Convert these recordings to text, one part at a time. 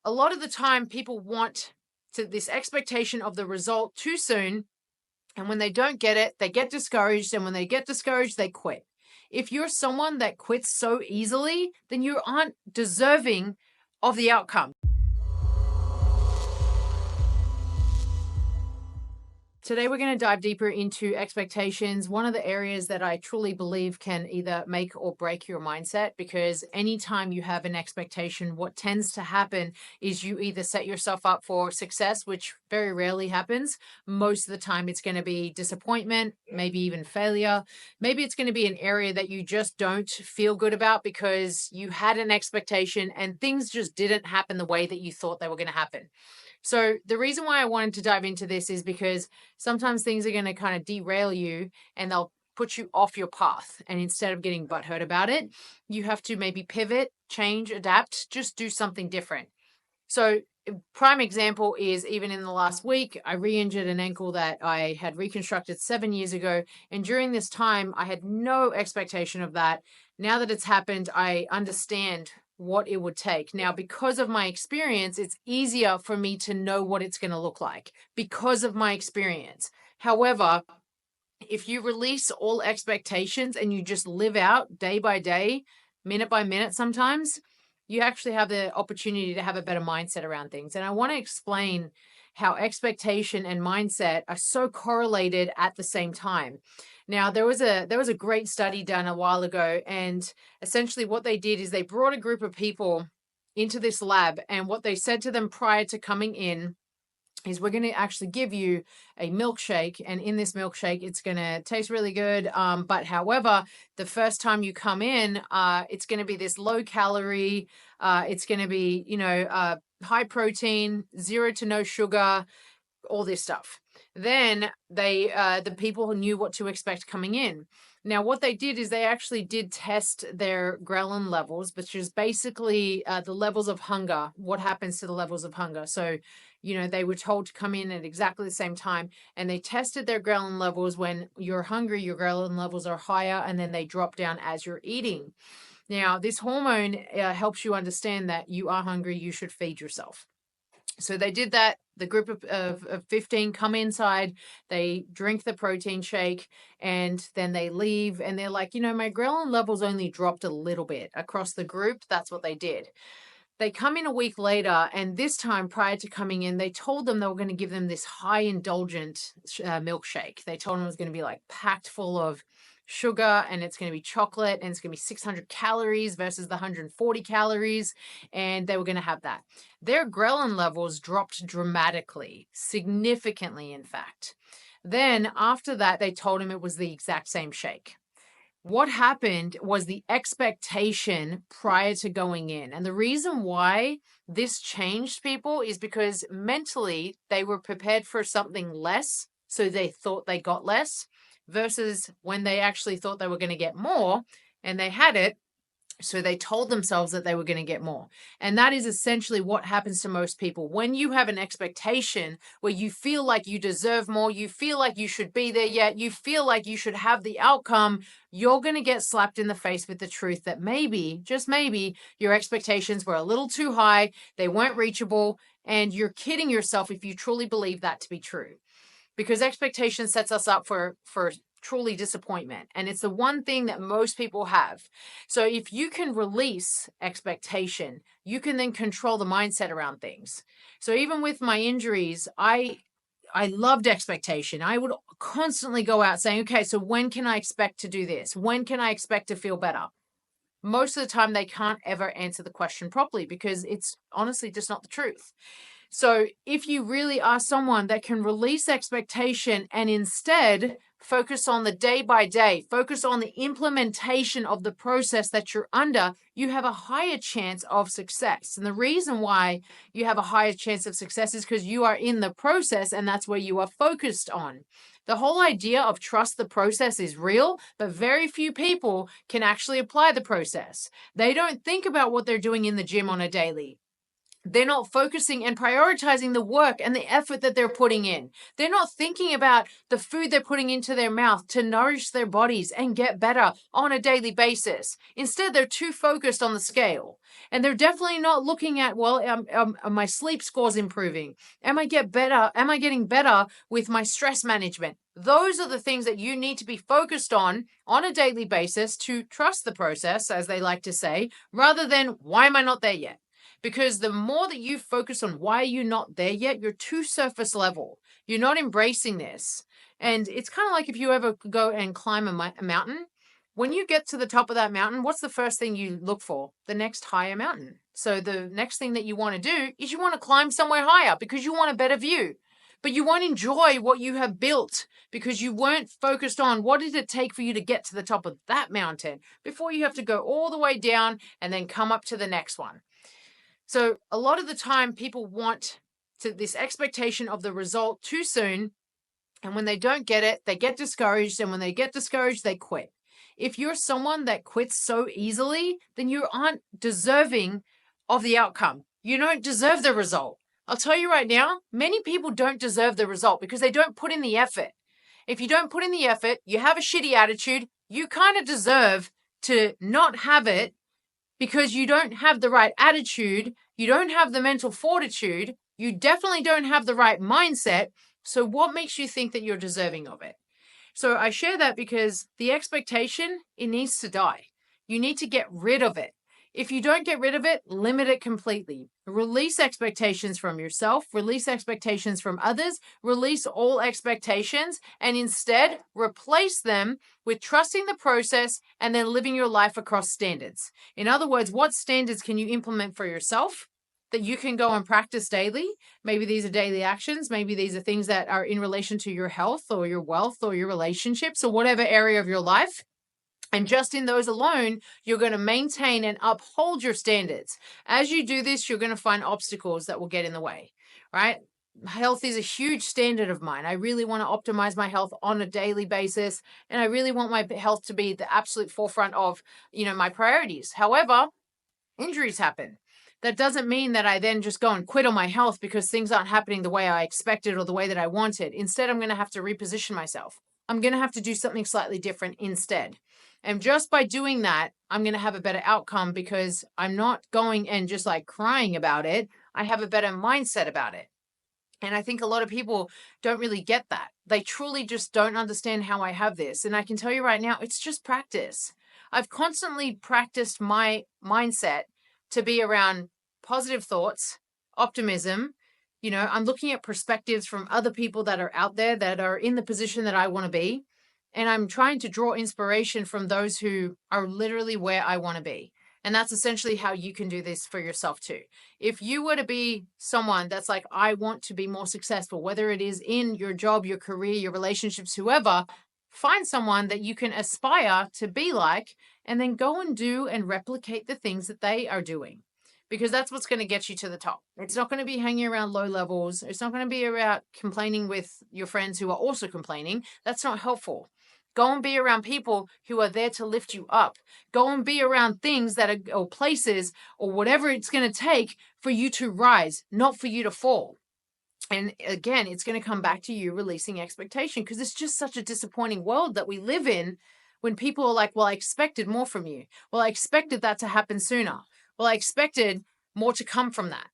A lot of the time people want this expectation of the result too soon. And when they don't get it, they get discouraged. And when they get discouraged, they quit. If you're someone that quits so easily, then you aren't deserving of the outcome. Today, we're going to dive deeper into expectations, one of the areas that I truly believe can either make or break your mindset, because anytime you have an expectation, what tends to happen is you either set yourself up for success, which very rarely happens. Most of the time, it's going to be disappointment, maybe even failure. Maybe it's going to be an area that you just don't feel good about because you had an expectation and things just didn't happen the way that you thought they were going to happen. So the reason why I wanted to dive into this is because sometimes things are going to kind of derail you and they'll put you off your path. And instead of getting butthurt about it, you have to maybe pivot, change, adapt, just do something different. So prime example is even in the last week, I re-injured an ankle that I had reconstructed 7 years ago. And during this time, I had no expectation of that. Now that it's happened, I understand what it would take. Now, because of my experience, it's easier for me to know what it's going to look like because of my experience. However, if you release all expectations and you just live out day by day, minute by minute sometimes, you actually have the opportunity to have a better mindset around things. And I want to explain how expectation and mindset are so correlated at the same time. Now, there was a great study done a while ago, and essentially what they did is they brought a group of people into this lab, and what they said to them prior to coming in is, we're going to actually give you a milkshake, and in this milkshake, it's going to taste really good. But however, the first time you come in, it's going to be this low calorie, it's going to be, high protein, 0 to no sugar, all this stuff. Then the people who knew what to expect coming in. Now, what they did is they actually did test their ghrelin levels, which is basically the levels of hunger, what happens to the levels of hunger. So, they were told to come in at exactly the same time, and they tested their ghrelin levels. When you're hungry, your ghrelin levels are higher, and then they drop down as you're eating. Now, this hormone helps you understand that you are hungry, you should feed yourself. So they did that. The group of 15 come inside, they drink the protein shake, and then they leave. And they're like, my ghrelin levels only dropped a little bit across the group. That's what they did. They come in a week later, and this time prior to coming in, they told them they were going to give them this high indulgent milkshake. They told them it was going to be like packed full of sugar, and it's going to be chocolate, and it's going to be 600 calories versus the 140 calories, and they were going to have that. Their ghrelin levels dropped dramatically, significantly, in fact. Then after that, they told him it was the exact same shake. What happened was the expectation prior to going in. And the reason why this changed people is because mentally they were prepared for something less, so they thought they got less, versus when they actually thought they were going to get more and they had it, so they told themselves that they were going to get more. And that is essentially what happens to most people. When you have an expectation where you feel like you deserve more, you feel like you should be there yet, you feel like you should have the outcome, you're going to get slapped in the face with the truth that maybe, just maybe, your expectations were a little too high, they weren't reachable, and you're kidding yourself if you truly believe that to be true. Because expectation sets us up for truly disappointment. And it's the one thing that most people have. So if you can release expectation, you can then control the mindset around things. So even with my injuries, I loved expectation. I would constantly go out saying, okay, so when can I expect to do this? When can I expect to feel better? Most of the time, they can't ever answer the question properly because it's honestly just not the truth. So if you really are someone that can release expectation and instead focus on the day by day, focus on the implementation of the process that you're under, you have a higher chance of success. And the reason why you have a higher chance of success is because you are in the process, and that's where you are focused on. The whole idea of trust the process is real, but very few people can actually apply the process. They don't think about what they're doing in the gym on a daily. They're not focusing and prioritizing the work and the effort that they're putting in. They're not thinking about the food they're putting into their mouth to nourish their bodies and get better on a daily basis. Instead, they're too focused on the scale. And they're definitely not looking at, well, are my sleep scores improving? Am I getting better with my stress management? Those are the things that you need to be focused on a daily basis to trust the process, as they like to say, rather than why am I not there yet? Because the more that you focus on why you're not there yet, you're too surface level. You're not embracing this. And it's kind of like if you ever go and climb a mountain. When you get to the top of that mountain, what's the first thing you look for? The next higher mountain. So the next thing that you want to do is you want to climb somewhere higher because you want a better view. But you won't enjoy what you have built because you weren't focused on what did it take for you to get to the top of that mountain before you have to go all the way down and then come up to the next one. So a lot of the time people want this expectation of the result too soon. And when they don't get it, they get discouraged. And when they get discouraged, they quit. If you're someone that quits so easily, then you aren't deserving of the outcome. You don't deserve the result. I'll tell you right now, many people don't deserve the result because they don't put in the effort. If you don't put in the effort, you have a shitty attitude, you kind of deserve to not have it because you don't have the right attitude, you don't have the mental fortitude, you definitely don't have the right mindset. So what makes you think that you're deserving of it? So I share that because the expectation, it needs to die. You need to get rid of it. If you don't get rid of it, limit it completely. Release expectations from yourself, release expectations from others, release all expectations, and instead replace them with trusting the process and then living your life across standards. In other words, what standards can you implement for yourself that you can go and practice daily? Maybe these are daily actions. Maybe these are things that are in relation to your health or your wealth or your relationships or whatever area of your life. And just in those alone, you're going to maintain and uphold your standards. As you do this, you're going to find obstacles that will get in the way, right? Health is a huge standard of mine. I really want to optimize my health on a daily basis. And I really want my health to be the absolute forefront of, my priorities. However, injuries happen. That doesn't mean that I then just go and quit on my health because things aren't happening the way I expected or the way that I wanted. Instead, I'm going to have to reposition myself. I'm going to have to do something slightly different instead. And just by doing that, I'm going to have a better outcome because I'm not going and just like crying about it. I have a better mindset about it. And I think a lot of people don't really get that. They truly just don't understand how I have this. And I can tell you right now, it's just practice. I've constantly practiced my mindset to be around positive thoughts, optimism. I'm looking at perspectives from other people that are out there that are in the position that I want to be. And I'm trying to draw inspiration from those who are literally where I want to be. And that's essentially how you can do this for yourself too. If you were to be someone that's like, I want to be more successful, whether it is in your job, your career, your relationships, whoever, find someone that you can aspire to be like, and then go and do and replicate the things that they are doing. Because that's what's going to get you to the top. It's not going to be hanging around low levels. It's not going to be about complaining with your friends who are also complaining. That's not helpful. Go and be around people who are there to lift you up. Go and be around things or places or whatever it's going to take for you to rise, not for you to fall. And again, it's going to come back to you releasing expectation because it's just such a disappointing world that we live in when people are like, well, I expected more from you. Well, I expected that to happen sooner. Well, I expected more to come from that.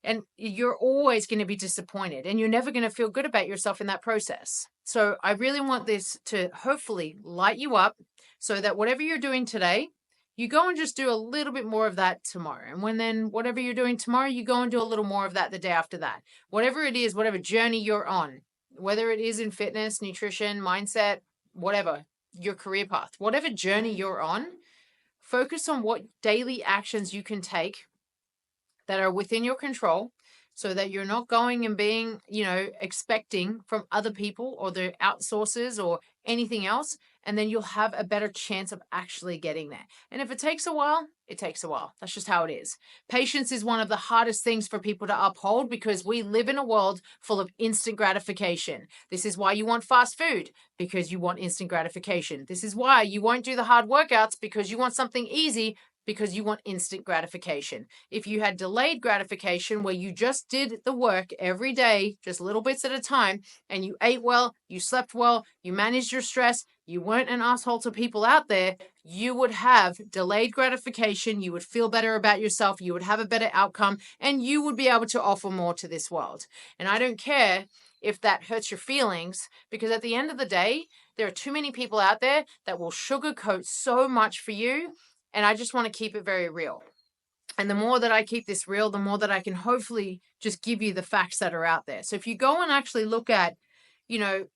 And you're always going to be disappointed and you're never going to feel good about yourself in that process. So I really want this to hopefully light you up so that whatever you're doing today, you go and just do a little bit more of that tomorrow. And then whatever you're doing tomorrow, you go and do a little more of that the day after that. Whatever it is, whatever journey you're on, whether it is in fitness, nutrition, mindset, whatever, your career path, whatever journey you're on, focus on what daily actions you can take that are within your control so that you're not going and being, expecting from other people or the outsourcers or anything else. And then you'll have a better chance of actually getting there. And if it takes a while, it takes a while. That's just how it is. Patience is one of the hardest things for people to uphold because we live in a world full of instant gratification. This is why you want fast food, because you want instant gratification. This is why you won't do the hard workouts because you want something easy because you want instant gratification. If you had delayed gratification where you just did the work every day, just little bits at a time, and you ate well, you slept well, you managed your stress, you weren't an asshole to people out there, you would have delayed gratification, you would feel better about yourself, you would have a better outcome, and you would be able to offer more to this world. And I don't care if that hurts your feelings, because at the end of the day, there are too many people out there that will sugarcoat so much for you. And I just want to keep it very real. And the more that I keep this real, the more that I can hopefully just give you the facts that are out there. So if you go and actually look at,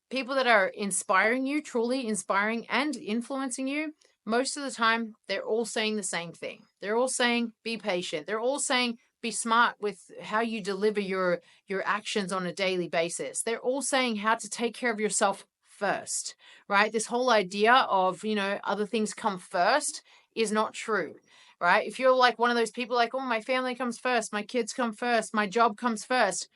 people that are inspiring you, truly inspiring and influencing you, most of the time, they're all saying the same thing. They're all saying, be patient. They're all saying, be smart with how you deliver your actions on a daily basis. They're all saying how to take care of yourself first, right? This whole idea of, other things come first is not true, right? If you're like one of those people like, oh, my family comes first, my kids come first, my job comes first,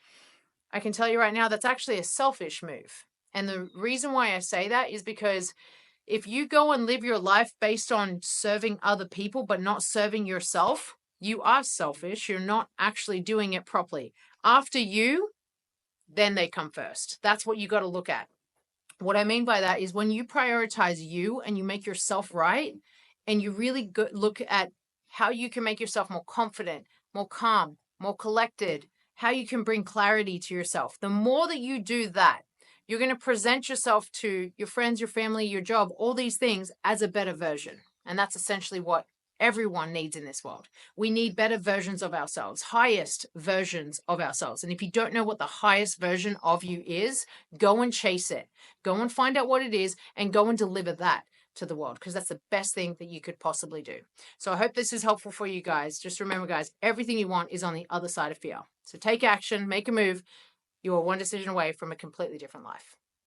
I can tell you right now, that's actually a selfish move. And the reason why I say that is because if you go and live your life based on serving other people, but not serving yourself, you are selfish. You're not actually doing it properly. After you, then they come first. That's what you got to look at. What I mean by that is when you prioritize you and you make yourself right, and you really look at how you can make yourself more confident, more calm, more collected, how you can bring clarity to yourself. The more that you do that, you're going to present yourself to your friends, your family, your job, all these things as a better version. And that's essentially what everyone needs in this world. We need better versions of ourselves, highest versions of ourselves. And if you don't know what the highest version of you is, go and chase it. Go and find out what it is and go and deliver that to the world, because that's the best thing that you could possibly do. So I hope this is helpful for you guys. Just remember, guys, everything you want is on the other side of fear. So take action, make a move. You are one decision away from a completely different life.